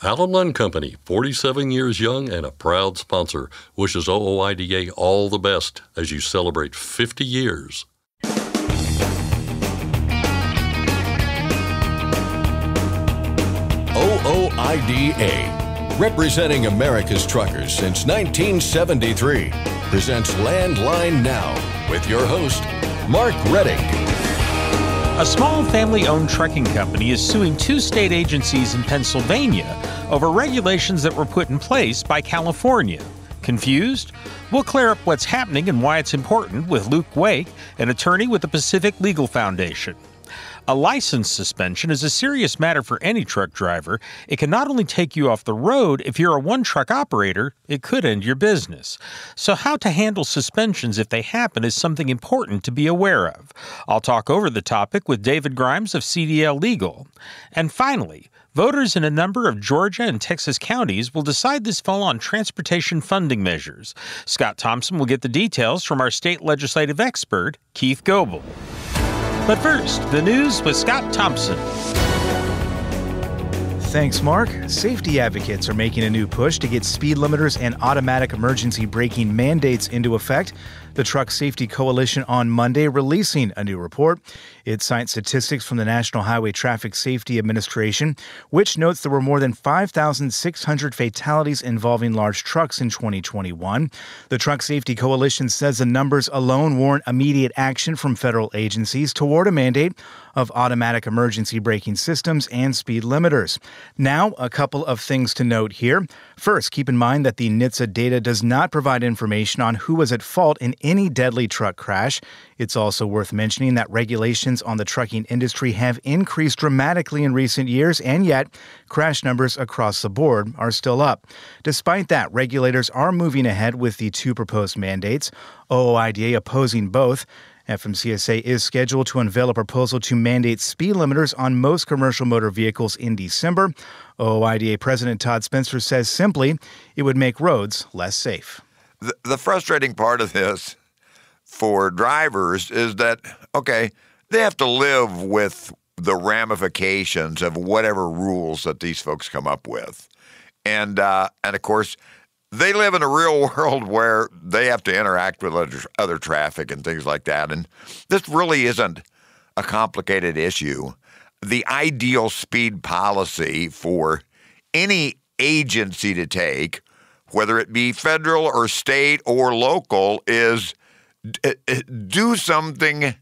Allen Company, 47 years young and a proud sponsor, wishes OOIDA all the best as you celebrate 50 years. OOIDA, representing America's truckers since 1973, presents Landline Now with your host, Mark Redding. A small family-owned trucking company is suing two state agencies in Pennsylvania over regulations that were put in place by California. Confused? We'll clear up what's happening and why it's important with Luke Wake, an attorney with the Pacific Legal Foundation. A license suspension is a serious matter for any truck driver. It can not only take you off the road, if you're a one-truck operator, it could end your business. So how to handle suspensions if they happen is something important to be aware of. I'll talk over the topic with David Grimes of CDL Legal. And finally, voters in a number of Georgia and Texas counties will decide this fall on transportation funding measures. Scott Thompson will get the details from our state legislative expert, Keith Goebel. But first, the news with Scott Thompson. Thanks, Mark. Safety advocates are making a new push to get speed limiters and automatic emergency braking mandates into effect. The Truck Safety Coalition on Monday releasing a new report. It cites statistics from the National Highway Traffic Safety Administration, which notes there were more than 5,600 fatalities involving large trucks in 2021. The Truck Safety Coalition says the numbers alone warrant immediate action from federal agencies toward a mandate of automatic emergency braking systems and speed limiters. Now, a couple of things to note here. First, keep in mind that the NHTSA data does not provide information on who was at fault in any deadly truck crash. It's also worth mentioning that regulations on the trucking industry have increased dramatically in recent years, and yet crash numbers across the board are still up. Despite that, regulators are moving ahead with the two proposed mandates, OOIDA opposing both. FMCSA is scheduled to unveil a proposal to mandate speed limiters on most commercial motor vehicles in December. OOIDA President Todd Spencer says simply it would make roads less safe. The frustrating part of this for drivers is that, okay, they have to live with the ramifications of whatever rules that these folks come up with. And of course, they live in a real world where they have to interact with other traffic and things like that. And this really isn't a complicated issue. The ideal speed policy for any agency to take, whether it be federal or state or local, is do something,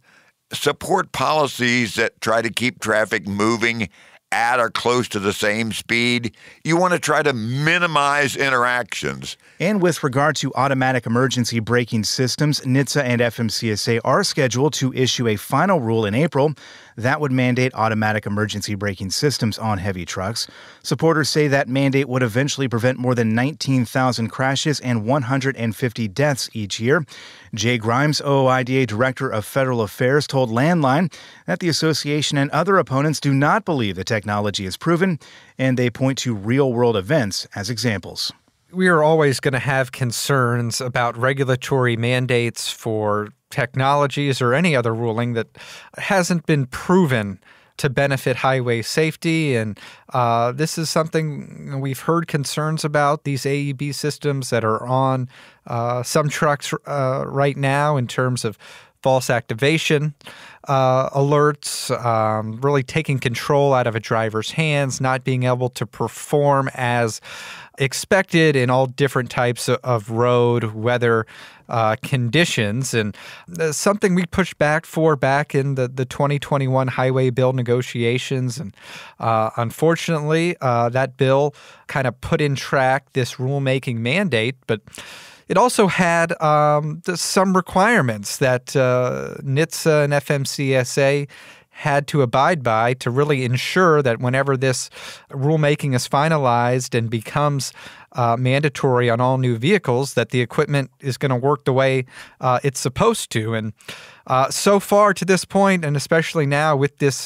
support policies that try to keep traffic moving at or close to the same speed. You want to try to minimize interactions. And with regard to automatic emergency braking systems, NHTSA and FMCSA are scheduled to issue a final rule in April that would mandate automatic emergency braking systems on heavy trucks. Supporters say that mandate would eventually prevent more than 19,000 crashes and 150 deaths each year. Jay Grimes, OOIDA Director of Federal Affairs, told Landline that the association and other opponents do not believe the technology is proven, and they point to real-world events as examples. We are always going to have concerns about regulatory mandates for technologies or any other ruling that hasn't been proven to benefit highway safety. And this is something we've heard concerns about, these AEB systems that are on some trucks right now in terms of false activation alerts, really taking control out of a driver's hands, not being able to perform as expected in all different types of road, weather conditions. And something we pushed back in the 2021 highway bill negotiations. And unfortunately, that bill kind of put in track this rulemaking mandate, but it also had some requirements that NHTSA and FMCSA had to abide by to really ensure that whenever this rulemaking is finalized and becomes mandatory on all new vehicles, that the equipment is going to work the way it's supposed to. And so far to this point, and especially now with this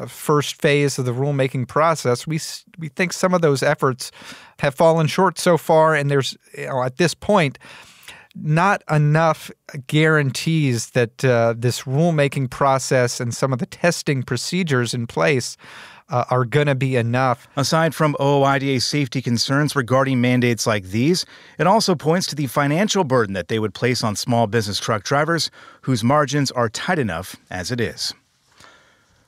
first phase of the rulemaking process, we think some of those efforts have fallen short so far, and there's, at this point, not enough guarantees that this rulemaking process and some of the testing procedures in place are going to be enough. Aside from OOIDA's safety concerns regarding mandates like these, it also points to the financial burden that they would place on small business truck drivers whose margins are tight enough as it is.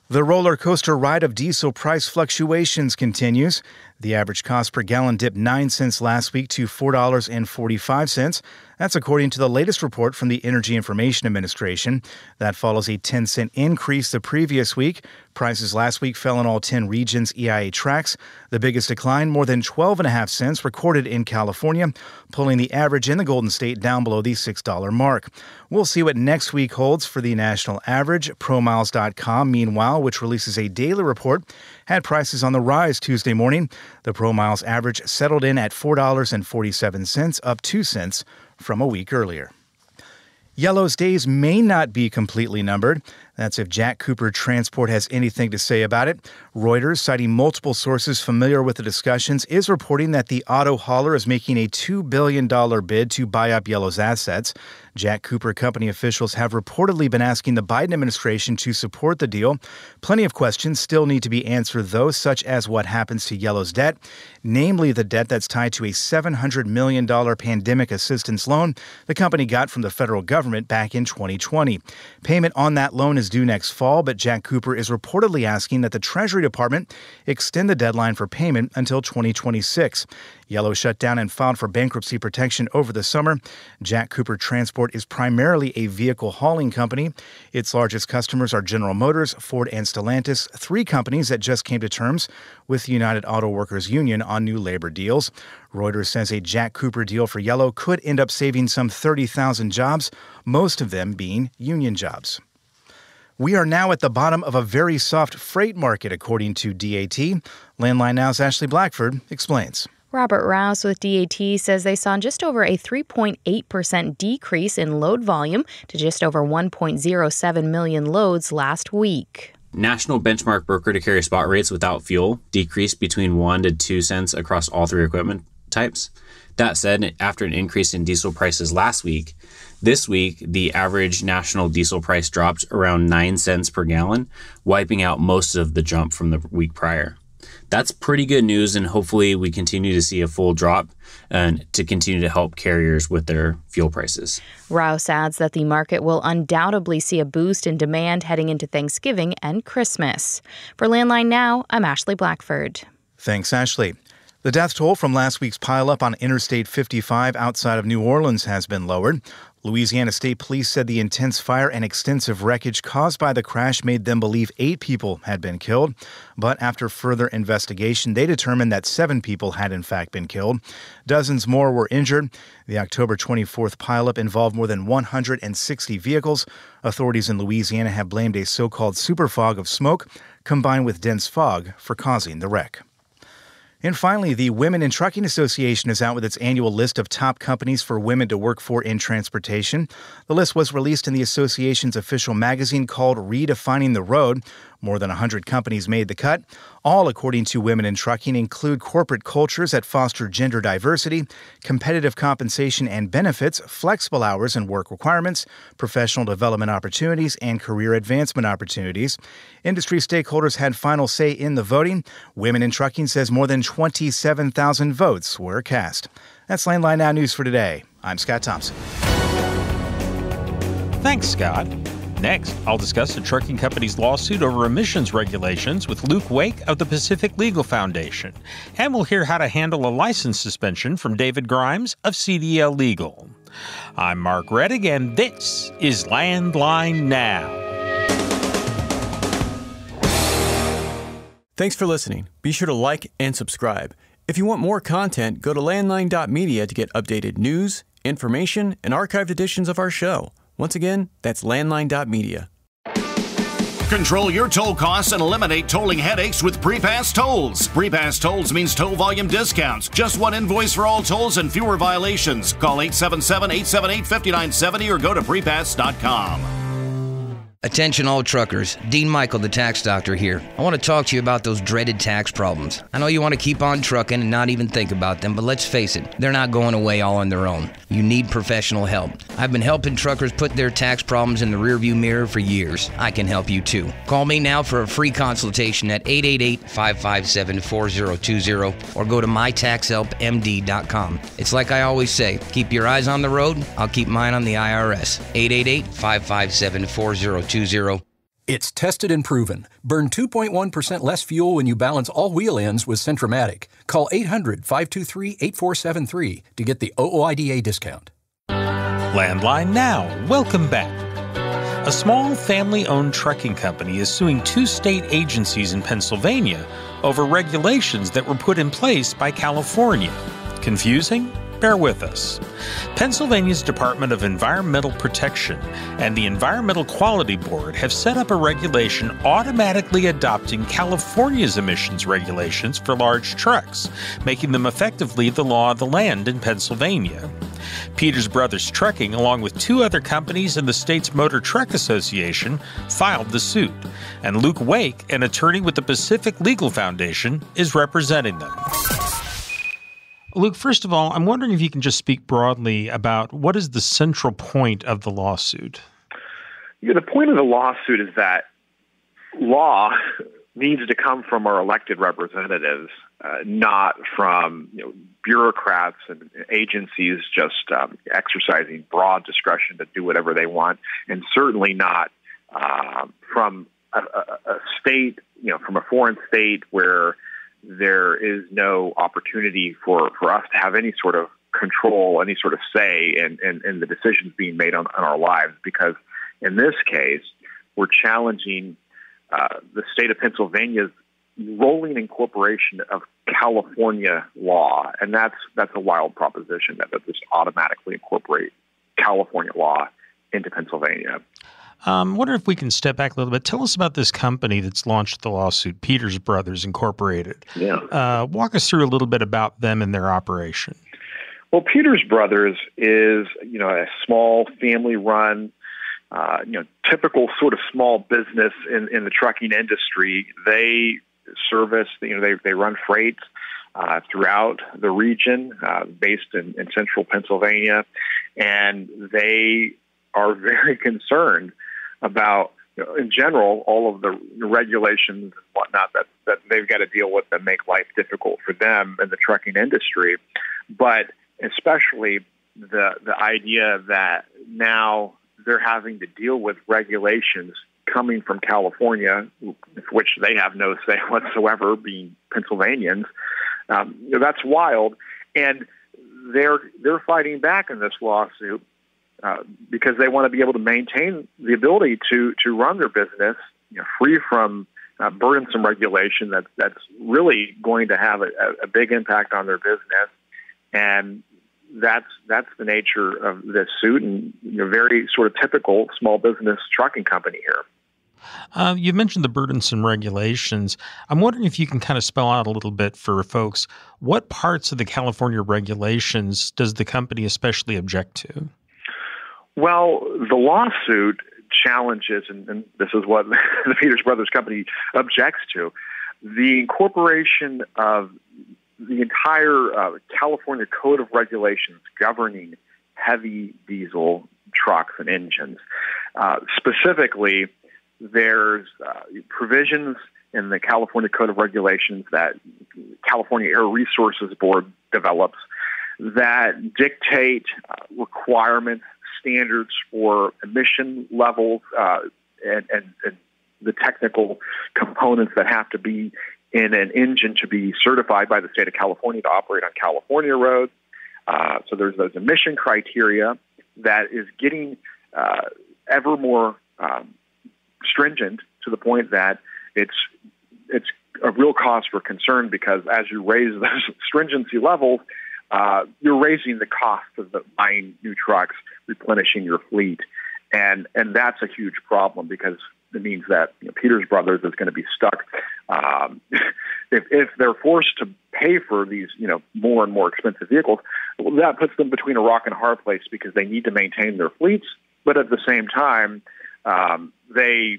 The roller coaster ride of diesel price fluctuations continues. The average cost per gallon dipped 9 cents last week to $4.45. That's according to the latest report from the Energy Information Administration. That follows a 10-cent increase the previous week. Prices last week fell in all 10 regions EIA tracks. The biggest decline, more than 12.5 cents, recorded in California, pulling the average in the Golden State down below the $6 mark. We'll see what next week holds for the national average. ProMiles.com, meanwhile, which releases a daily report, had prices on the rise Tuesday morning. The ProMiles average settled in at $4.47, up 2 cents from a week earlier. Yellow's days may not be completely numbered. That's if Jack Cooper Transport has anything to say about it. Reuters, citing multiple sources familiar with the discussions, is reporting that the auto hauler is making a $2 billion bid to buy up Yellow's assets. Jack Cooper Company officials have reportedly been asking the Biden administration to support the deal. Plenty of questions still need to be answered, though, such as what happens to Yellow's debt, namely the debt that's tied to a $700 million pandemic assistance loan the company got from the federal government back in 2020. Payment on that loan is due next fall, but Jack Cooper is reportedly asking that the Treasury Department extend the deadline for payment until 2026. Yellow shut down and filed for bankruptcy protection over the summer. Jack Cooper Transport is primarily a vehicle hauling company. Its largest customers are General Motors, Ford, and Stellantis, three companies that just came to terms with the United Auto Workers Union on new labor deals. Reuters says a Jack Cooper deal for Yellow could end up saving some 30,000 jobs, most of them being union jobs. We are now at the bottom of a very soft freight market, according to DAT. Landline Now's Ashley Blackford explains. Robert Rouse with DAT says they saw just over a 3.8% decrease in load volume to just over 1.07 million loads last week. National benchmark broker-to-carrier spot rates without fuel decreased between 1 to 2 cents across all three equipment types. That said, after an increase in diesel prices last week, this week the average national diesel price dropped around 9 cents per gallon, wiping out most of the jump from the week prior. That's pretty good news, and hopefully we continue to see a full drop and to continue to help carriers with their fuel prices. Rouse adds that the market will undoubtedly see a boost in demand heading into Thanksgiving and Christmas. For Landline Now, I'm Ashley Blackford. Thanks, Ashley. The death toll from last week's pileup on Interstate 55 outside of New Orleans has been lowered. Louisiana State Police said the intense fire and extensive wreckage caused by the crash made them believe 8 people had been killed. But after further investigation, they determined that 7 people had in fact been killed. Dozens more were injured. The October 24th pileup involved more than 160 vehicles. Authorities in Louisiana have blamed a so-called super fog of smoke combined with dense fog for causing the wreck. And finally, the Women in Trucking Association is out with its annual list of top companies for women to work for in transportation. The list was released in the association's official magazine called Redefining the Road. More than 100 companies made the cut. All, according to Women in Trucking, include corporate cultures that foster gender diversity, competitive compensation and benefits, flexible hours and work requirements, professional development opportunities, and career advancement opportunities. Industry stakeholders had final say in the voting. Women in Trucking says more than 27,000 votes were cast. That's Landline Now News for today. I'm Scott Thompson. Thanks, Scott. Next, I'll discuss the trucking company's lawsuit over emissions regulations with Luke Wake of the Pacific Legal Foundation. And we'll hear how to handle a license suspension from David Grimes of CDL Legal. I'm Mark Reddick, and this is Landline Now. Thanks for listening. Be sure to like and subscribe. If you want more content, go to landline.media to get updated news, information, and archived editions of our show. Once again, that's landline.media. Control your toll costs and eliminate tolling headaches with Prepass Tolls. Prepass Tolls means toll volume discounts. Just one invoice for all tolls and fewer violations. Call 877-878-5970 or go to prepass.com. Attention all truckers, Dean Michael, the tax doctor here. I want to talk to you about those dreaded tax problems. I know you want to keep on trucking and not even think about them, but let's face it, they're not going away all on their own. you need professional help. I've been helping truckers put their tax problems in the rearview mirror for years. I can help you too. Call me now for a free consultation at 888-557-4020 or go to mytaxhelpmd.com. It's like I always say, keep your eyes on the road, I'll keep mine on the IRS. 888-557-4020. It's tested and proven. Burn 2.1% less fuel when you balance all wheel ends with Centromatic. Call 800-523-8473 to get the OOIDA discount. Landline now. Welcome back. A small family-owned trucking company is suing 2 state agencies in Pennsylvania over regulations that were put in place by California. Confusing? Bear with us. Pennsylvania's Department of Environmental Protection and the Environmental Quality Board have set up a regulation automatically adopting California's emissions regulations for large trucks, making them effectively the law of the land in Pennsylvania. Peters Brothers Trucking, along with 2 other companies and the state's Motor Truck Association, filed the suit, and Luke Wake, an attorney with the Pacific Legal Foundation, is representing them. Luke, first of all, I'm wondering if you can just speak broadly about what is the central point of the lawsuit? The point of the lawsuit is that law needs to come from our elected representatives, not from bureaucrats and agencies just exercising broad discretion to do whatever they want, and certainly not from a state, from a foreign state where there is no opportunity for us to have any sort of control, any sort of say in the decisions being made on our lives. Because in this case, we're challenging the state of Pennsylvania's rolling incorporation of California law. And that's a wild proposition that just automatically incorporate California law into Pennsylvania. I wonder if we can step back a little bit. Tell us about this company that's launched the lawsuit, Peters Brothers Incorporated. Yeah. Walk us through a little bit about them and their operation. Well, Peters Brothers is, a small family-run, typical sort of small business in the trucking industry. They service, they run freight throughout the region, based in central Pennsylvania, and they are very concerned about, in general, all of the regulations and whatnot that they've got to deal with that make life difficult for them in the trucking industry. But especially the idea that now they're having to deal with regulations coming from California, which they have no say whatsoever, being Pennsylvanians. That's wild. And they're fighting back in this lawsuit because they want to be able to maintain the ability to run their business, free from burdensome regulation that's really going to have a big impact on their business. And that's the nature of this suit, and very sort of typical small business trucking company here. You mentioned the burdensome regulations. I'm wondering if you can kind of spell out a little bit for folks, what parts of the California regulations does the company especially object to? Well, the lawsuit challenges, and this is what the Peters Brothers Company objects to, the incorporation of the entire California Code of Regulations governing heavy diesel trucks and engines. Specifically, there's provisions in the California Code of Regulations that California Air Resources Board develops that dictate requirements, standards for emission levels, and the technical components that have to be in an engine to be certified by the state of California to operate on California roads. So there's those emission criteria that is getting ever more stringent, to the point that it's a real cause for concern, because as you raise those stringency levels, you're raising the cost of buying new trucks, replenishing your fleet, and that's a huge problem, because it means that Peters Brothers is going to be stuck. If they're forced to pay for these more and more expensive vehicles, well, that puts them between a rock and a hard place, because they need to maintain their fleets, but at the same time, they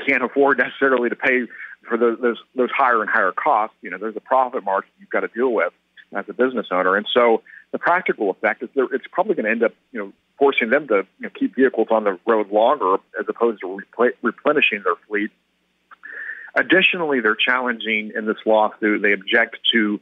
can't afford necessarily to pay for those higher and higher costs. There's a profit margin you've got to deal with as a business owner. And so the practical effect is it's probably going to end up, forcing them to keep vehicles on the road longer as opposed to replenishing their fleet. Additionally, they're challenging in this lawsuit, they object to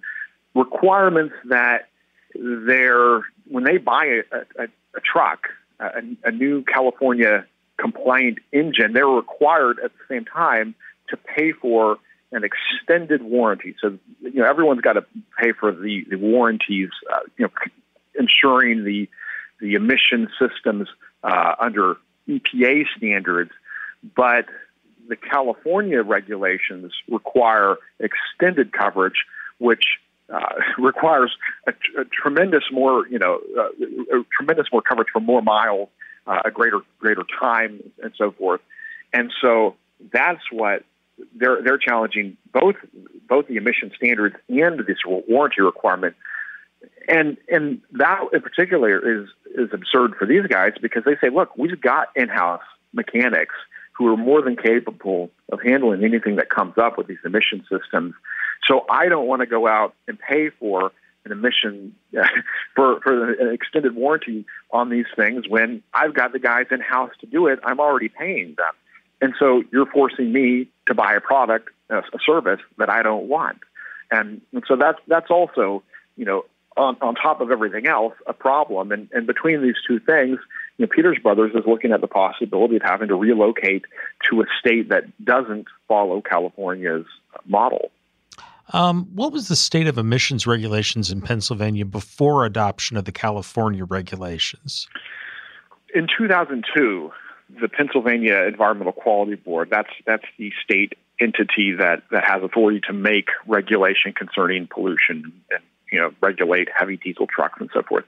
requirements that when they buy a truck, a new California compliant engine, they're required at the same time to pay for an extended warranty. So, everyone's got to pay for the warranties, ensuring the emission systems under EPA standards. But the California regulations require extended coverage, which requires a tremendous more coverage for more miles, a greater time, and so forth. And so that's what they're challenging, both the emission standards and this warranty requirement. And that in particular is absurd for these guys, because they say, look, we've got in-house mechanics who are more than capable of handling anything that comes up with these emission systems. So I don't want to go out and pay for an emission for an extended warranty on these things when I've got the guys in-house to do it. I'm already paying them. And so you're forcing me to buy a product, a service that I don't want. And so that's also, on top of everything else, a problem. And between these two things, Peters Brothers is looking at the possibility of having to relocate to a state that doesn't follow California's model. What was the state of emissions regulations in Pennsylvania before adoption of the California regulations? In 2002, the Pennsylvania Environmental Quality Board, that's the state entity that has authority to make regulation concerning pollution and regulate heavy diesel trucks and so forth.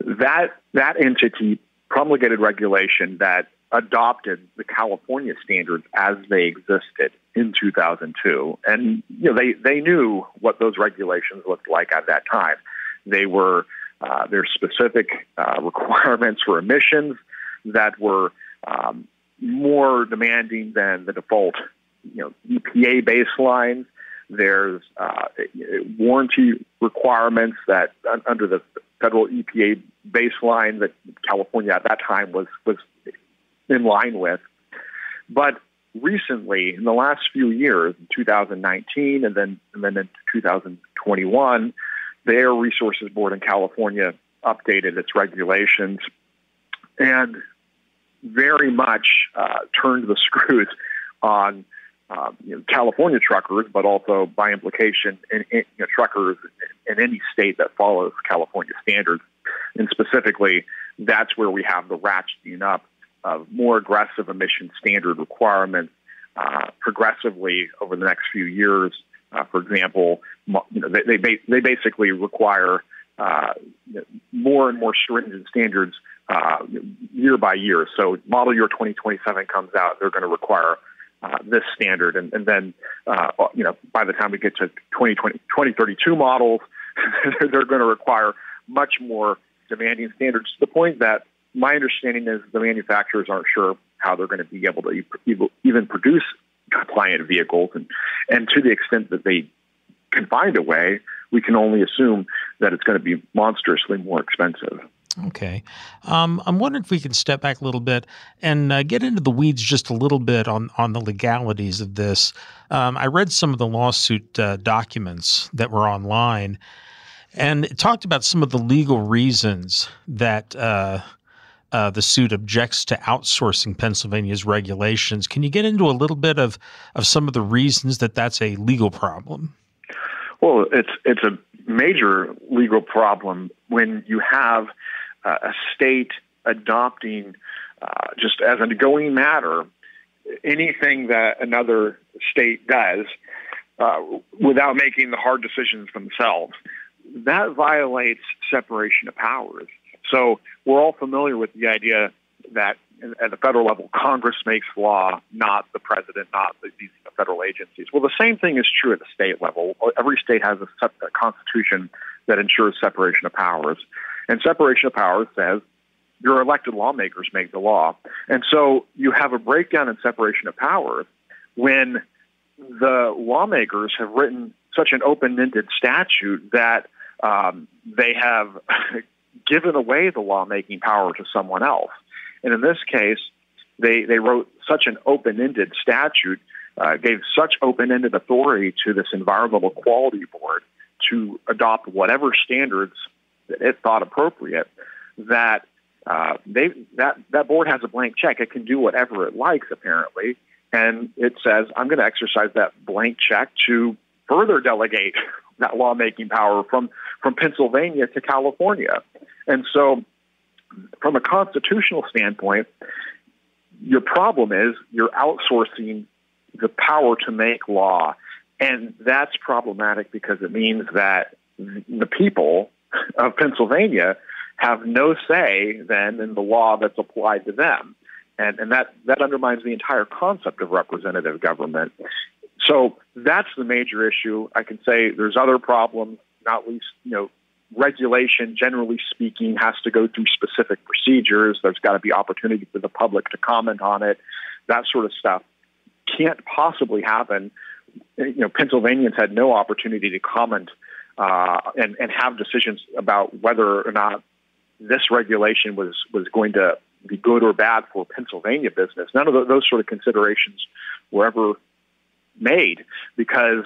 That entity promulgated regulation that adopted the California standards as they existed in 2002. And they knew what those regulations looked like at that time. They were their specific requirements for emissions that were more demanding than the default EPA baselines. There's warranty requirements that under the federal EPA baseline that California at that time was in line with. But recently, in the last few years, in 2019 and then in 2021, the Air Resources Board in California updated its regulations and very much turned the screws on California truckers, but also by implication, truckers in any state that follows California standards. And specifically, that's where we have the ratcheting up of more aggressive emission standard requirements progressively over the next few years. For example, they basically require more and more stringent standards year by year. So model year 2027 comes out, they're going to require this standard. And then, by the time we get to 2032 models, they're going to require much more demanding standards, to the point that my understanding is the manufacturers aren't sure how they're going to be able to even produce compliant vehicles. And to the extent that they can find a way, we can only assume that it's going to be monstrously more expensive. Okay. I'm wondering if we can step back a little bit and get into the weeds just a little bit on the legalities of this. I read some of the lawsuit documents that were online, and it talked about some of the legal reasons that the suit objects to outsourcing Pennsylvania's regulations. Can you get into a little bit of some of the reasons that that's a legal problem? Well, it's a major legal problem when you have a state adopting, just as a going matter, anything that another state does without making the hard decisions themselves. That violates separation of powers. So we're all familiar with the idea that at the federal level, Congress makes law, not the president, not these federal agencies. Well, the same thing is true at the state level. Every state has a constitution that ensures separation of powers. And separation of powers says your elected lawmakers make the law. And so you have a breakdown in separation of powers when the lawmakers have written such an open-ended statute that they have given away the lawmaking power to someone else. And in this case, they wrote such an open-ended statute, gave such open-ended authority to this Environmental Quality Board to adopt whatever standards that it thought appropriate, that that board has a blank check. It can do whatever it likes, apparently, and it says, I'm going to exercise that blank check to further delegate that lawmaking power from Pennsylvania to California. And so from a constitutional standpoint, your problem is you're outsourcing the power to make law. And that's problematic because it means that the people of Pennsylvania have no say then in the law that's applied to them. And that undermines the entire concept of representative government. So that's the major issue. I can say there's other problems, not least, regulation, generally speaking, has to go through specific procedures. There's got to be opportunity for the public to comment on it. That sort of stuff can't possibly happen. Pennsylvanians had no opportunity to comment and have decisions about whether or not this regulation was going to be good or bad for Pennsylvania business. None of those sort of considerations were ever made because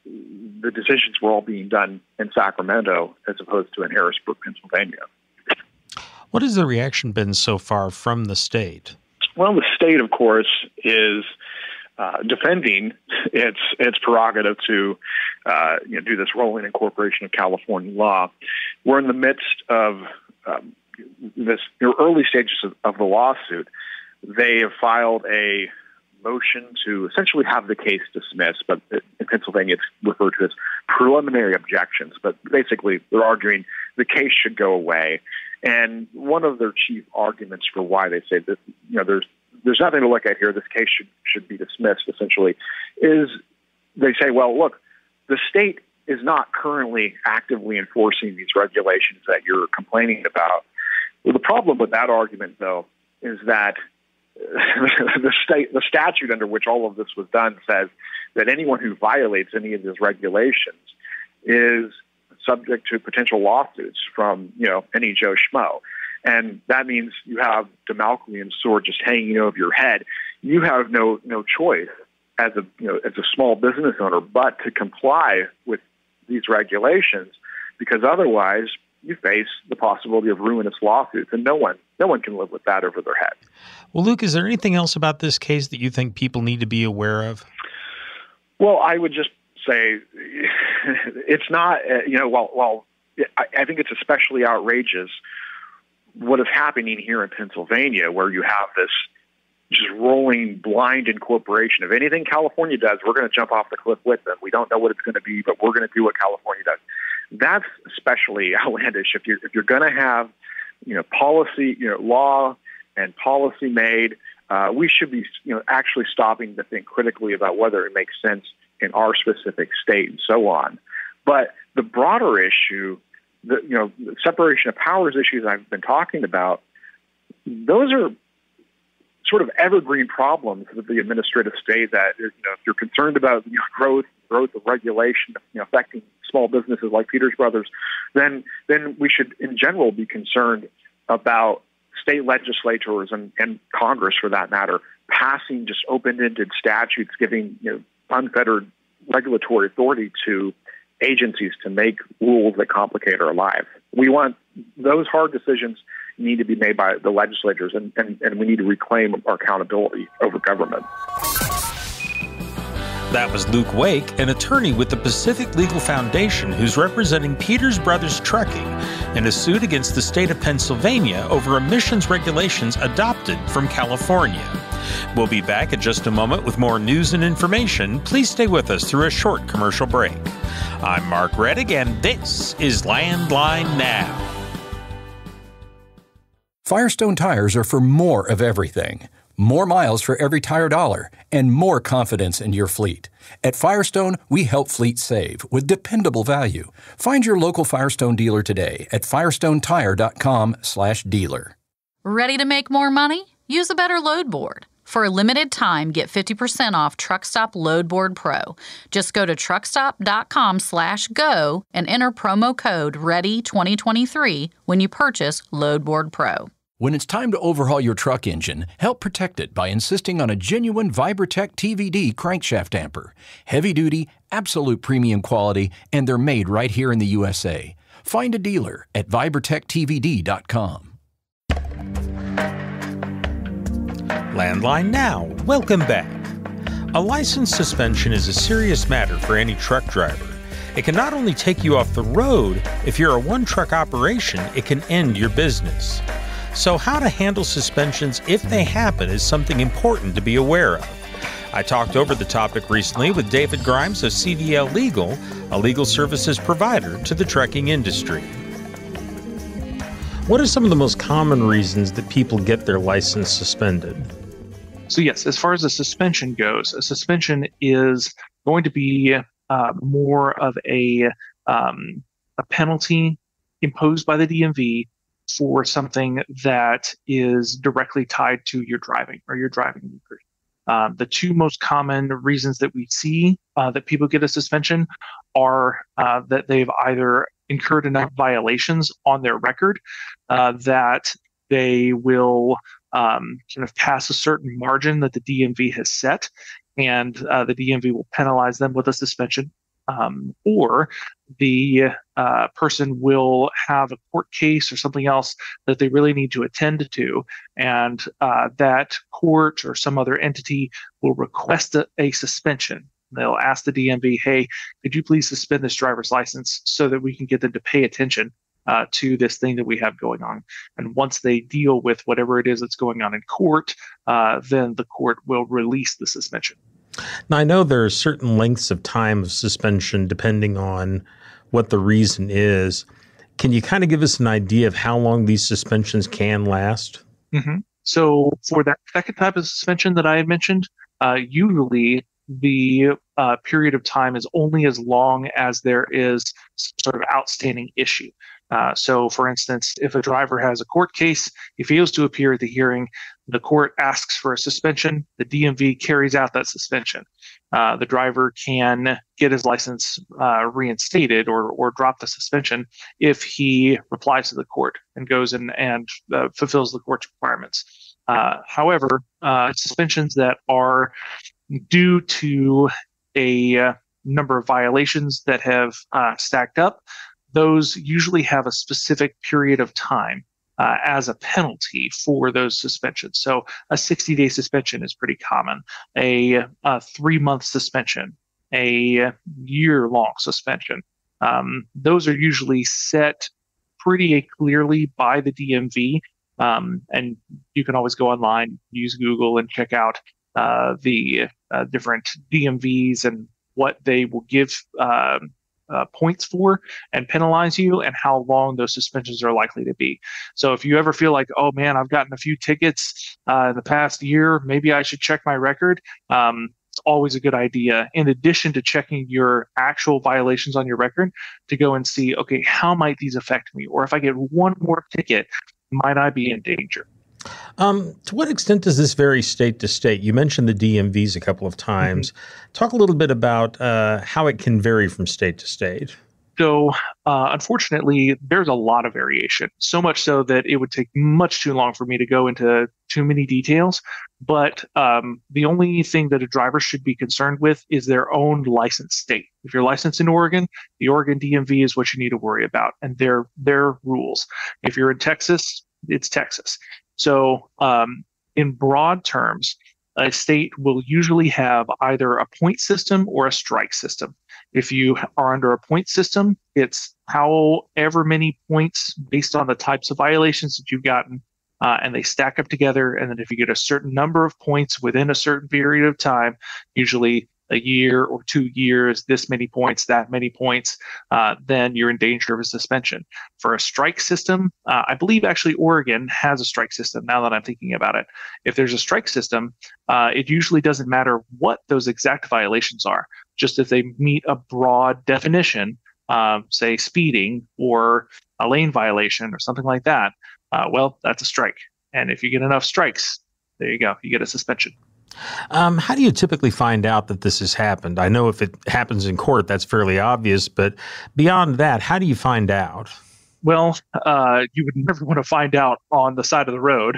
the decisions were all being done in Sacramento as opposed to in Harrisburg, Pennsylvania. What has the reaction been so far from the state? Well, the state, of course, is defending its prerogative to do this rolling incorporation of California law. We're in the midst of this early stages of the lawsuit. They have filed a motion to essentially have the case dismissed, but in Pennsylvania it's referred to as preliminary objections. But basically they're arguing the case should go away. And one of their chief arguments for why they say that there's nothing to look at here, this case should be dismissed, essentially, is they say, well, look, the state is not currently actively enforcing these regulations that you're complaining about. Well, the problem with that argument, though, is that the statute under which all of this was done says that anyone who violates any of these regulations is subject to potential lawsuits from any Joe Schmo. And that means you have Damoclean sword just hanging over your head. You have no choice as a small business owner but to comply with these regulations, because otherwise you face the possibility of ruinous lawsuits, and no one can live with that over their head. Well, Luke, is there anything else about this case that you think people need to be aware of? Well, I would just say it's not, I think it's especially outrageous what is happening here in Pennsylvania, where you have this just rolling blind incorporation of anything California does. We're going to jump off the cliff with them. We don't know what it's going to be, but we're going to do what California does. That's especially outlandish. If you're going to have, policy, law and policy made, we should be, actually stopping to think critically about whether it makes sense in our specific state and so on. But the broader issue, the separation of powers issues I've been talking about, those are sort of evergreen problems with the administrative state that, if you're concerned about growth of regulation, affecting small businesses like Peters Brothers, then we should in general be concerned about state legislators and Congress, for that matter, passing just open-ended statutes, giving unfettered regulatory authority to agencies to make rules that complicate our lives. We want those hard decisions need to be made by the legislators, and we need to reclaim our accountability over government. That was Luke Wake, an attorney with the Pacific Legal Foundation who's representing Peters Brothers Trucking in a suit against the state of Pennsylvania over emissions regulations adopted from California. We'll be back in just a moment with more news and information. Please stay with us through a short commercial break. I'm Mark Reddick, and this is Landline Now. Firestone tires are for more of everything. More miles for every tire dollar, and more confidence in your fleet. At Firestone, we help fleets save with dependable value. Find your local Firestone dealer today at firestonetire.com/dealer. Ready to make more money? Use a better load board. For a limited time, get 50% off Truckstop Loadboard Pro. Just go to truckstop.com/go and enter promo code READY2023 when you purchase Loadboard Pro. When it's time to overhaul your truck engine, help protect it by insisting on a genuine Vibertech TVD crankshaft damper. Heavy duty, absolute premium quality, and they're made right here in the USA. Find a dealer at vibertechtvd.com. Landline Now, welcome back. A license suspension is a serious matter for any truck driver. It can not only take you off the road, if you're a one-truck operation, it can end your business. So how to handle suspensions if they happen is something important to be aware of. I talked over the topic recently with David Grimes of CDL Legal, a legal services provider to the trucking industry. What are some of the most common reasons that people get their license suspended? So yes, as far as a suspension goes, a suspension is going to be more of a penalty imposed by the DMV for something that is directly tied to your driving or your driving record. The two most common reasons that we see that people get a suspension are that they've either incurred enough violations on their record that they will sort of pass a certain margin that the DMV has set, and the DMV will penalize them with a suspension. Or the person will have a court case or something else that they really need to attend to, and that court or some other entity will request a suspension. They'll ask the DMV, hey, could you please suspend this driver's license so that we can get them to pay attention to this thing that we have going on. And once they deal with whatever it is that's going on in court, then the court will release the suspension. Now, I know there are certain lengths of time of suspension depending on what the reason is. Can you kind of give us an idea of how long these suspensions can last? Mm-hmm. So for that second type of suspension that I had mentioned, usually the period of time is only as long as there is some sort of outstanding issue. So, for instance, if a driver has a court case, he fails to appear at the hearing, the court asks for a suspension, the DMV carries out that suspension. The driver can get his license reinstated or drop the suspension if he replies to the court and goes and fulfills the court's requirements. However, suspensions that are due to a number of violations that have stacked up, those usually have a specific period of time as a penalty for those suspensions. So a 60-day suspension is pretty common. A 3-month suspension, a year-long suspension. Those are usually set pretty clearly by the DMV. And you can always go online, use Google, and check out the different DMVs and what they will give points for and penalize you, and how long those suspensions are likely to be. So if you ever feel like, oh man, I've gotten a few tickets in the past year, maybe I should check my record. It's always a good idea, in addition to checking your actual violations on your record, to go and see, okay, how might these affect me? Or if I get one more ticket, might I be in danger? To what extent does this vary state to state? You mentioned the DMVs a couple of times. Mm-hmm. Talk a little bit about how it can vary from state to state. So, unfortunately, there's a lot of variation, so much so that it would take much too long for me to go into too many details. But the only thing that a driver should be concerned with is their own licensed state. If you're licensed in Oregon, the Oregon DMV is what you need to worry about, and their rules. If you're in Texas, it's Texas. So in broad terms, a state will usually have either a point system or a strike system. If you are under a point system, it's however many points based on the types of violations that you've gotten, and they stack up together. And then if you get a certain number of points within a certain period of time, usually a year or 2 years, this many points, that many points, then you're in danger of a suspension. For a strike system, I believe actually Oregon has a strike system, now that I'm thinking about it. If there's a strike system, it usually doesn't matter what those exact violations are, just if they meet a broad definition, say speeding or a lane violation or something like that, well, that's a strike. And if you get enough strikes, there you go. You get a suspension. How do you typically find out that this has happened? I know if it happens in court, that's fairly obvious, but beyond that, how do you find out? Well, you would never want to find out on the side of the road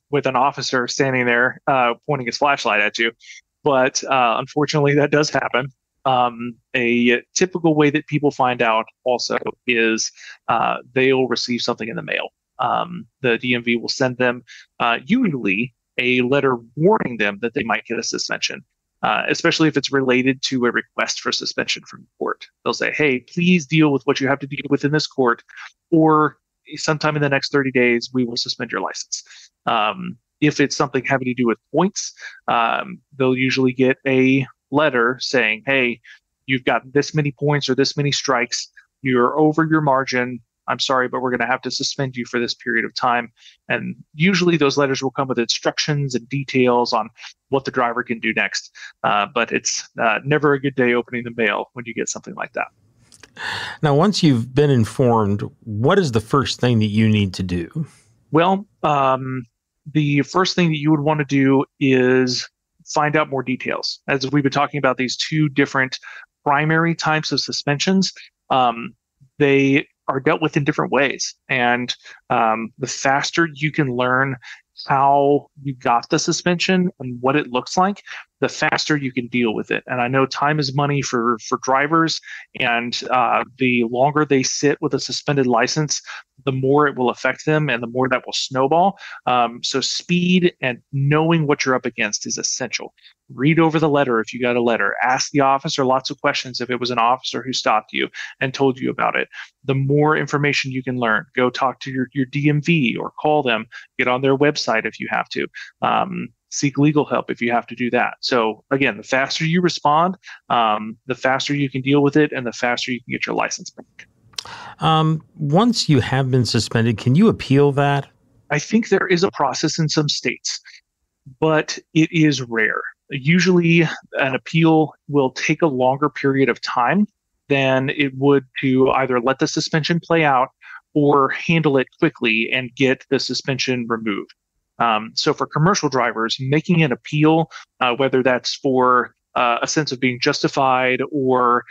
with an officer standing there pointing his flashlight at you. But unfortunately, that does happen. A typical way that people find out also is they'll receive something in the mail. The DMV will send them usually a letter warning them that they might get a suspension, especially if it's related to a request for suspension from the court. They'll say, hey, please deal with what you have to deal with in this court, or sometime in the next 30 days, we will suspend your license. If it's something having to do with points, they'll usually get a letter saying, hey, you've got this many points or this many strikes, you're over your margin. I'm sorry, but we're going to have to suspend you for this period of time. And usually those letters will come with instructions and details on what the driver can do next. But it's never a good day opening the mail when you get something like that. Now, once you've been informed, what is the first thing that you need to do? Well, the first thing that you would want to do is find out more details. As we've been talking about these two different primary types of suspensions, they are dealt with in different ways. And the faster you can learn how you got the suspension and what it looks like, the faster you can deal with it. And I know time is money for drivers, and the longer they sit with a suspended license, the more it will affect them and the more that will snowball. So speed and knowing what you're up against is essential. Read over the letter if you got a letter. Ask the officer lots of questions if it was an officer who stopped you and told you about it. The more information you can learn, go talk to your DMV or call them, get on their website if you have to. Seek legal help if you have to do that. So again, the faster you respond, the faster you can deal with it, and the faster you can get your license back. Once you have been suspended, can you appeal that? I think there is a process in some states, but it is rare. Usually an appeal will take a longer period of time than it would to either let the suspension play out or handle it quickly and get the suspension removed. So for commercial drivers, making an appeal, whether that's for a sense of being justified or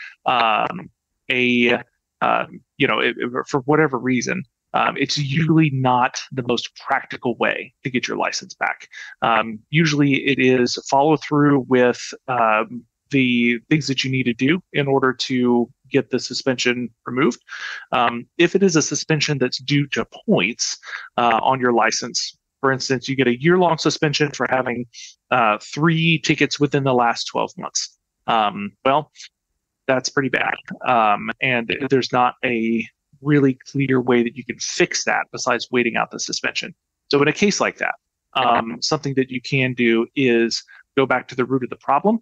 for whatever reason, it's usually not the most practical way to get your license back. Usually it is follow through with the things that you need to do in order to get the suspension removed. If it is a suspension that's due to points on your license, for instance, you get a year-long suspension for having 3 tickets within the last 12 months. Well, that's pretty bad. And there's not a really clear way that you can fix that besides waiting out the suspension. So in a case like that, something that you can do is go back to the root of the problem,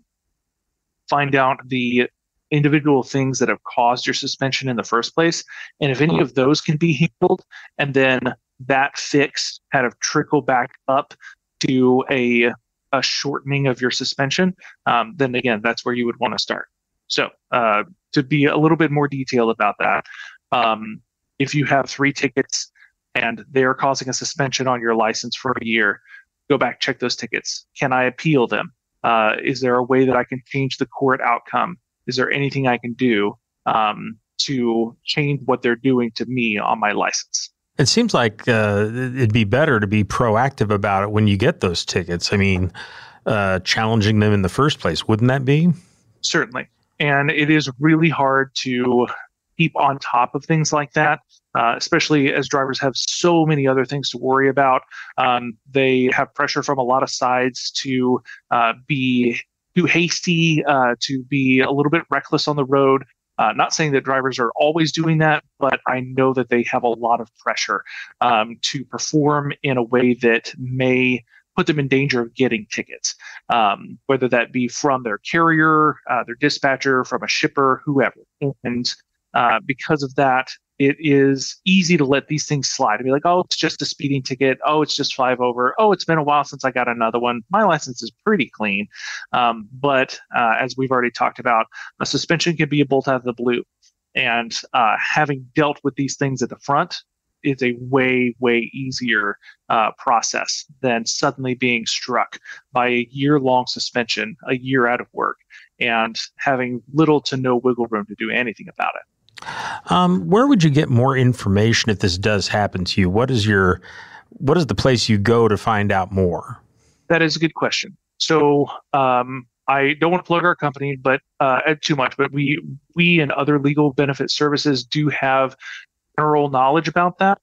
find out the individual things that have caused your suspension in the first place. And if any of those can be handled, and then that fix kind of trickle back up to a shortening of your suspension, then again, that's where you would want to start. So to be a little bit more detailed about that, if you have 3 tickets and they're causing a suspension on your license for a year, go back, check those tickets. Can I appeal them? Is there a way that I can change the court outcome? Is there anything I can do to change what they're doing to me on my license? It seems like it'd be better to be proactive about it when you get those tickets. I mean, challenging them in the first place, wouldn't that be? Certainly. And it is really hard to keep on top of things like that, especially as drivers have so many other things to worry about. They have pressure from a lot of sides to be too hasty, to be a little bit reckless on the road. Not saying that drivers are always doing that, but I know that they have a lot of pressure to perform in a way that may put them in danger of getting tickets, whether that be from their carrier, their dispatcher, from a shipper, whoever. And because of that, it is easy to let these things slide and be like, oh, it's just a speeding ticket. Oh, it's just 5 over. Oh, it's been a while since I got another one. My license is pretty clean. But as we've already talked about, a suspension can be a bolt out of the blue. And having dealt with these things at the front, it's a way, way easier process than suddenly being struck by a year-long suspension, a year out of work, and having little to no wiggle room to do anything about it. Where would you get more information if this does happen to you? What is the place you go to find out more? That is a good question. So I don't want to plug our company, but too much. But we and other legal benefit services do have general knowledge about that.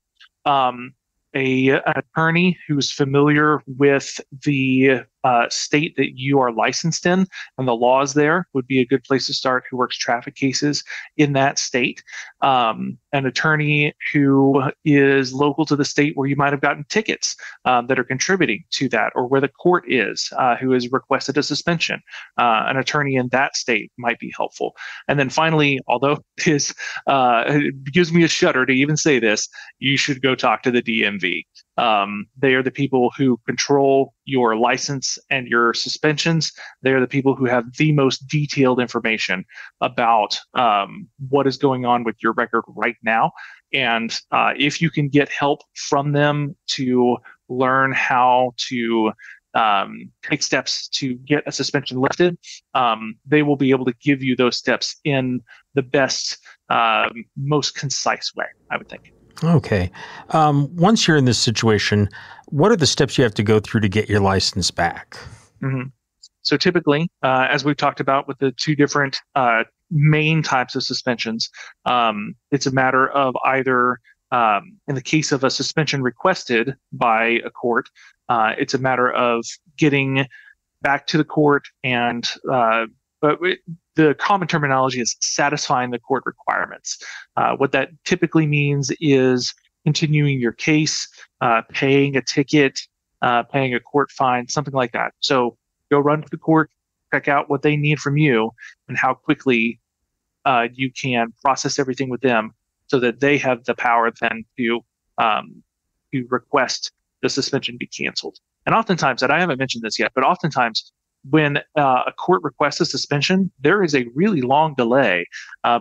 An attorney who's familiar with the state that you are licensed in and the laws there would be a good place to start, who works traffic cases in that state. An attorney who is local to the state where you might have gotten tickets that are contributing to that, or where the court is, who has requested a suspension. An attorney in that state might be helpful. And then finally, although it gives me a shudder to even say this, you should go talk to the DMV. They are the people who control your license and your suspensions. They are the people who have the most detailed information about what is going on with your record right now. And if you can get help from them to learn how to take steps to get a suspension lifted, they will be able to give you those steps in the best, most concise way, I would think. Okay. Once you're in this situation, what are the steps you have to go through to get your license back? Mm-hmm. So typically, as we've talked about with the two different main types of suspensions, it's a matter of either, in the case of a suspension requested by a court, it's a matter of getting back to the court and the common terminology is satisfying the court requirements. What that typically means is continuing your case, paying a ticket, paying a court fine, something like that. So go run to the court, check out what they need from you and how quickly you can process everything with them so that they have the power then to request the suspension be canceled. And oftentimes, and I haven't mentioned this yet, but oftentimes when a court requests a suspension, there is a really long delay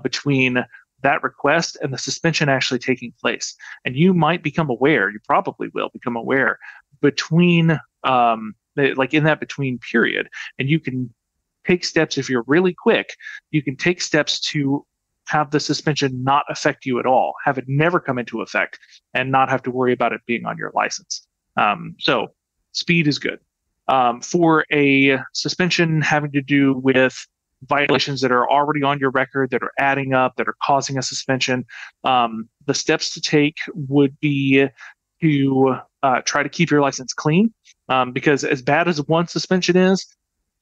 between that request and the suspension actually taking place. And you might become aware, you probably will become aware between, like in that between period. And you can take steps, if you're really quick, you can take steps to have the suspension not affect you at all, have it never come into effect, and not have to worry about it being on your license. So speed is good. For a suspension having to do with violations that are already on your record, that are adding up, that are causing a suspension, the steps to take would be to try to keep your license clean, because as bad as one suspension is,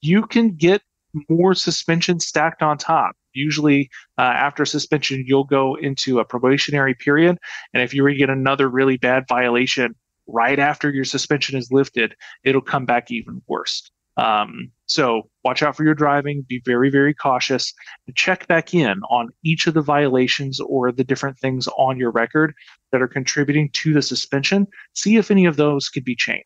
you can get more suspensions stacked on top. Usually after suspension, you'll go into a probationary period. And if you were to get another really bad violation right after your suspension is lifted, it'll come back even worse. So watch out for your driving, be very, very cautious, and check back in on each of the violations or the different things on your record that are contributing to the suspension. See if any of those could be changed.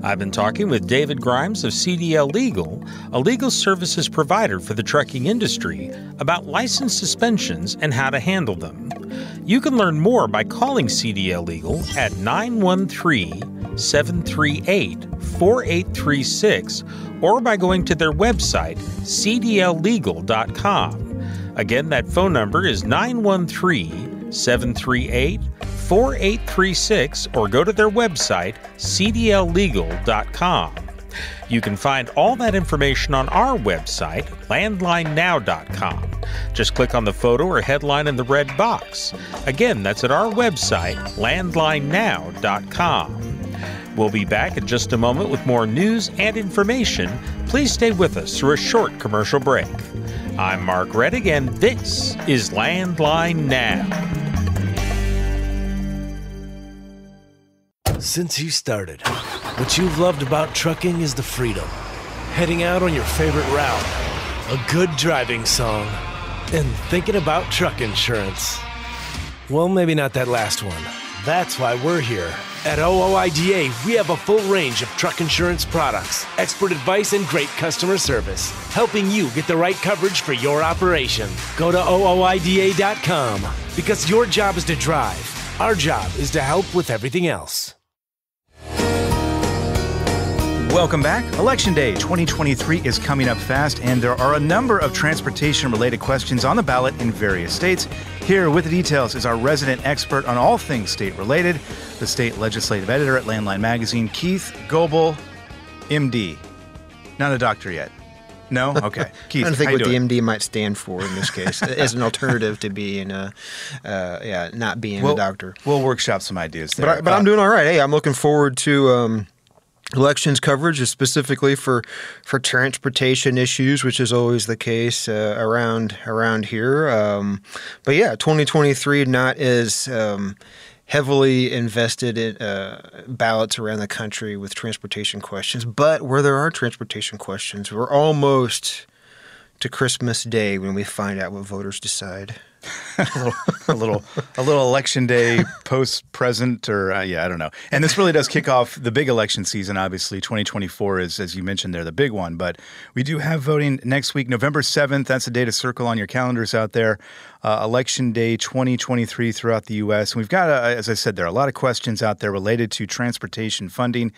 I've been talking with David Grimes of CDL Legal, a legal services provider for the trucking industry, about license suspensions and how to handle them. You can learn more by calling CDL Legal at 913-738-4836 or by going to their website, cdllegal.com. Again, that phone number is 913-738-4836 or go to their website, cdllegal.com. You can find all that information on our website, landlinenow.com. Just click on the photo or headline in the red box. Again, that's at our website, landlinenow.com. We'll be back in just a moment with more news and information. Please stay with us through a short commercial break. I'm Mark Rettig, and this is Landline Now. Since you started, what you've loved about trucking is the freedom. Heading out on your favorite route, a good driving song, and thinking about truck insurance. Well, maybe not that last one, That's why we're here. At OOIDA, we have a full range of truck insurance products, expert advice, and great customer service, helping you get the right coverage for your operation. Go to OOIDA.com because your job is to drive. Our job is to help with everything else. Welcome back. Election Day 2023 is coming up fast, and there are a number of transportation-related questions on the ballot in various states. Here with the details is our resident expert on all things state-related, the state legislative editor at Landline Magazine, Keith Goebel, MD. Not a doctor yet. No? Okay. Keith, I think what the MD might stand for in this case as an alternative to being not being a doctor. We'll workshop some ideas there. But I'm doing all right. Hey, I'm looking forward to elections coverage, specifically for transportation issues, which is always the case around here. But yeah, 2023 not as heavily invested in ballots around the country with transportation questions. But where there are transportation questions, we're almost to Christmas Day when we find out what voters decide. a little election day post-present, or I don't know. And this really does kick off the big election season. Obviously, 2024 is, as you mentioned there, the big one. But we do have voting next week, November 7th. That's a day to circle on your calendars out there. Election Day 2023 throughout the U.S. And we've got, as I said, there are a lot of questions out there related to transportation funding.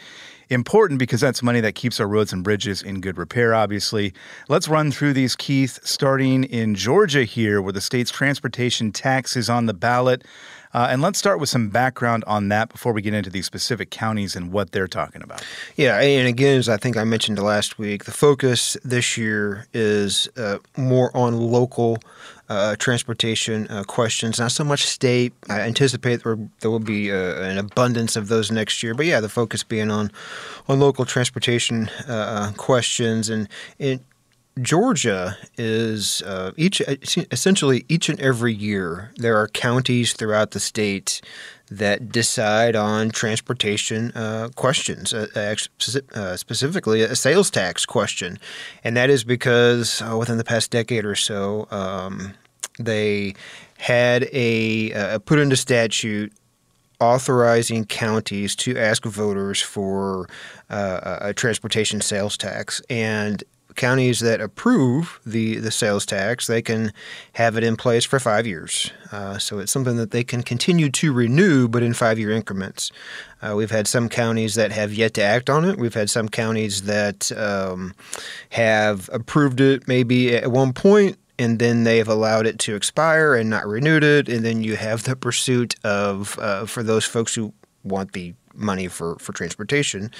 Important because that's money that keeps our roads and bridges in good repair, obviously. Let's run through these, Keith, starting in Georgia here, where the state's transportation tax is on the ballot. And let's start with some background on that before we get into these specific counties and what they're talking about. Yeah, and again, as I think I mentioned last week, the focus this year is more on local transportation questions, not so much state. I anticipate there will be an abundance of those next year. But yeah, the focus being on local transportation questions. And Georgia is essentially each and every year there are counties throughout the state that decide on transportation questions, specifically a sales tax question. And that is because within the past decade or so, they had put into statute authorizing counties to ask voters for a transportation sales tax. And counties that approve the sales tax, they can have it in place for 5 years. So it's something that they can continue to renew, but in 5-year increments. We've had some counties that have yet to act on it. We've had some counties that have approved it maybe at one point, and then they've allowed it to expire and not renewed it. And then you have the pursuit of, for those folks who want the money for transportation,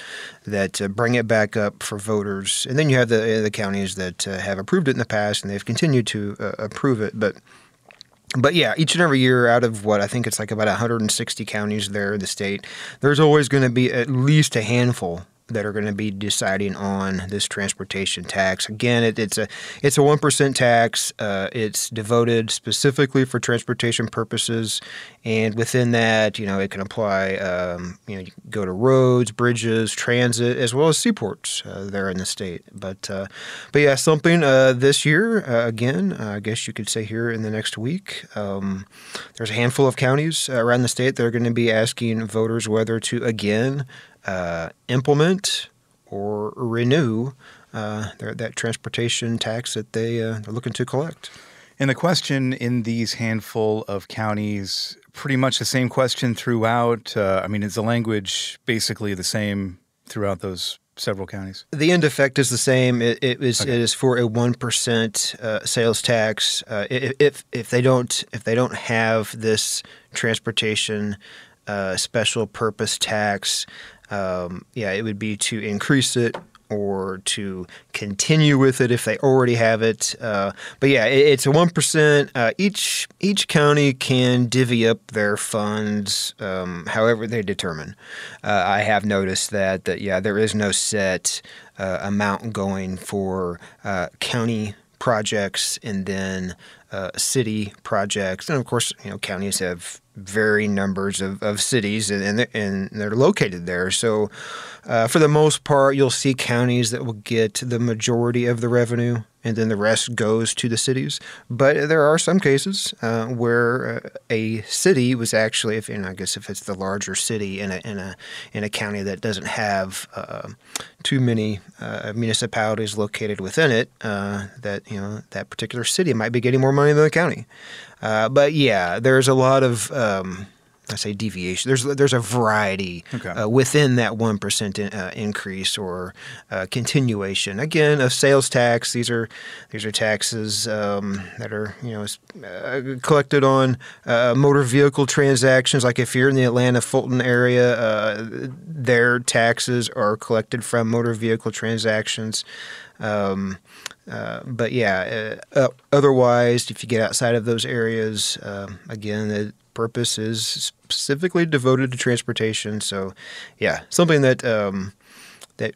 that bring it back up for voters. And then you have the counties that have approved it in the past, and they've continued to approve it. But yeah, each and every year out of what I think it's like about 160 counties there in the state, there's always going to be at least a handful that are going to be deciding on this transportation tax. Again, it's a 1% tax. It's devoted specifically for transportation purposes, and within that, it can apply. You go to roads, bridges, transit, as well as seaports there in the state. But yeah, something this year again. I guess you could say here in the next week, there's a handful of counties around the state that are going to be asking voters whether to again implement or renew that transportation tax that they're looking to collect. And the question in these handful of counties, pretty much the same question throughout. Is the language basically the same throughout those several counties? The end effect is the same. It is for a 1% sales tax. If they don't have this transportation special purpose tax, it would be to increase it or to continue with it if they already have it. But yeah, it's a 1%. Each county can divvy up their funds however they determine. I have noticed that there is no set amount going for county projects and then city projects. And of course, counties have varying numbers of cities, and they're located there. So for the most part, you'll see counties that will get the majority of the revenue, and then the rest goes to the cities. But there are some cases where a city was actually, I guess if it's the larger city in a county that doesn't have too many municipalities located within it, that particular city might be getting more money than the county. But yeah, there's a lot of I say deviation. There's a variety within that 1% increase or continuation. Again, of sales tax. These are taxes that are collected on motor vehicle transactions. Like if you're in the Atlanta Fulton area, their taxes are collected from motor vehicle transactions. But yeah, otherwise, if you get outside of those areas, again, the purpose is specifically devoted to transportation. So, yeah, something that that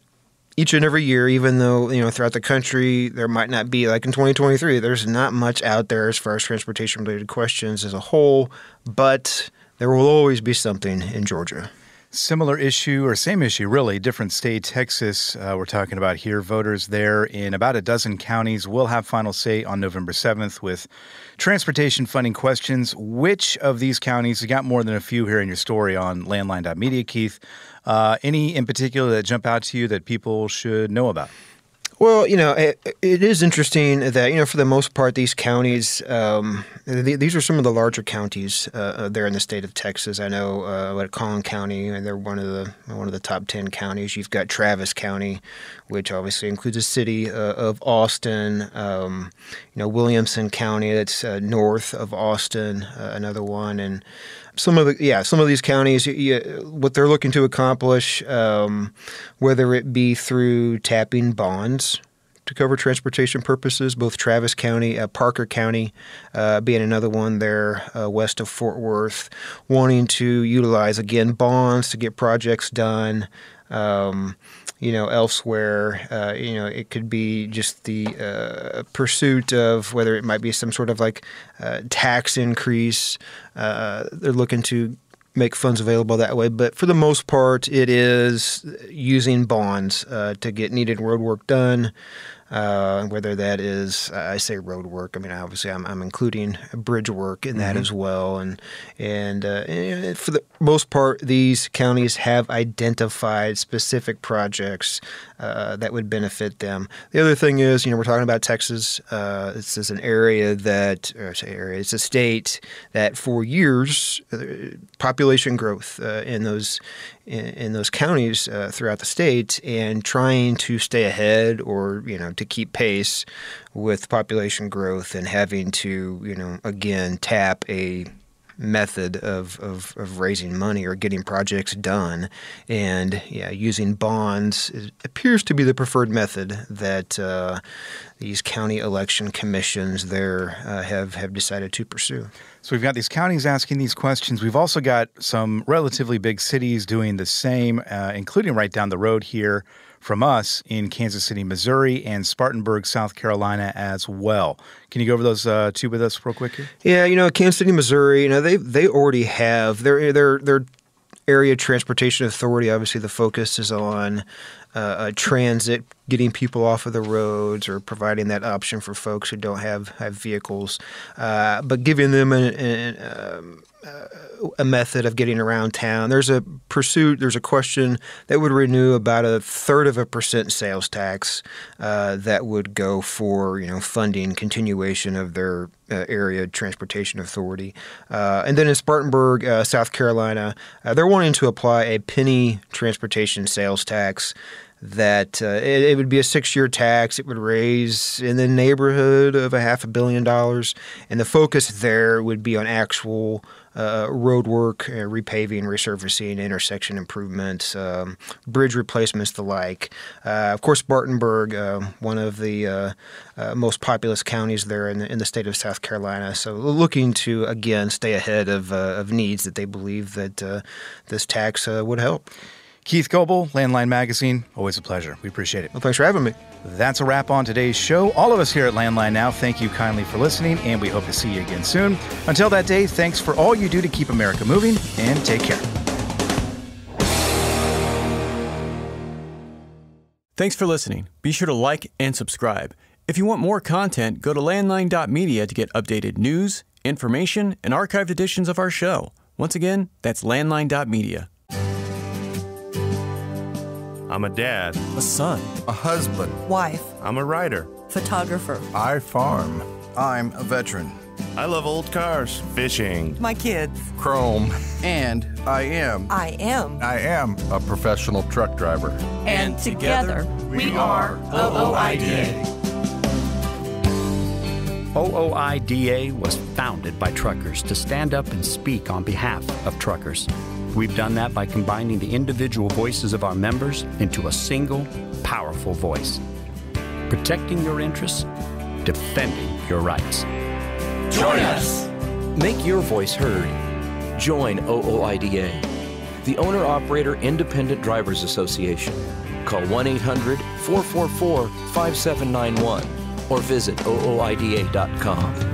each and every year, even though throughout the country there might not be, like in 2023, there's not much out there as far as transportation-related questions as a whole, but there will always be something in Georgia. Similar issue, or same issue, really, different state, Texas, we're talking about here. Voters there in about a dozen counties will have final say on November 7th with transportation funding questions. Which of these counties, you got more than a few here in your story on landline.media, Keith. Any in particular that jump out to you that people should know about? Well, it is interesting that, for the most part, these counties, these are some of the larger counties there in the state of Texas. I know like Collin County, and they're one of the top 10 counties. You've got Travis County, which obviously includes the city of Austin. Williamson County, that's north of Austin, another one, and some of these counties, what they're looking to accomplish, whether it be through tapping bonds to cover transportation purposes, both Travis County, Parker County being another one there west of Fort Worth, wanting to utilize, again, bonds to get projects done. Elsewhere, it could be just the pursuit of whether it might be some sort of tax increase. They're looking to make funds available that way. But for the most part, it is using bonds to get needed road work done. Whether that is, I say road work. I mean, obviously, I'm including bridge work in that as well. And for the most part, these counties have identified specific projects that would benefit them. The other thing is, we're talking about Texas. This is an area it's a state that for years, population growth in those counties throughout the state, and trying to stay ahead or to keep pace with population growth, and having to again tap a method of raising money or getting projects done, and using bonds appears to be the preferred method that these county election commissions there have decided to pursue. So we've got these counties asking these questions. We've also got some relatively big cities doing the same, including right down the road here from us in Kansas City, Missouri, and Spartanburg, South Carolina as well. Can you go over those two with us real quick here? Yeah, Kansas City, Missouri, they already have their area transportation authority. Obviously, the focus is on transit, getting people off of the roads, or providing that option for folks who don't have vehicles, but giving them a method of getting around town. There's a question that would renew about 1/3% sales tax that would go for funding continuation of their area transportation authority. And then in Spartanburg, South Carolina, they're wanting to apply a penny transportation sales tax that it would be a 6-year tax. It would raise in the neighborhood of $500 million. And the focus there would be on actual road work, repaving, resurfacing, intersection improvements, bridge replacements, the like. Of course, Spartanburg, one of the most populous counties there in the state of South Carolina. So looking to, again, stay ahead of needs that they believe that this tax would help. Keith Goebel, Landline Magazine, always a pleasure. We appreciate it. Well, thanks for having me. That's a wrap on today's show. All of us here at Landline Now thank you kindly for listening, and we hope to see you again soon. Until that day, thanks for all you do to keep America moving, and take care. Thanks for listening. Be sure to like and subscribe. If you want more content, go to landline.media to get updated news, information, and archived editions of our show. Once again, that's landline.media. I'm a dad, a son, a husband, wife. I'm a writer, photographer. I farm. I'm a veteran. I love old cars, fishing, my kids, chrome, and I am a professional truck driver. And together we are OOIDA. OOIDA was founded by truckers to stand up and speak on behalf of truckers. We've done that by combining the individual voices of our members into a single, powerful voice. Protecting your interests, defending your rights. Join us! Make your voice heard. Join OOIDA, the Owner-Operator Independent Drivers Association. Call 1-800-444-5791 or visit ooida.com.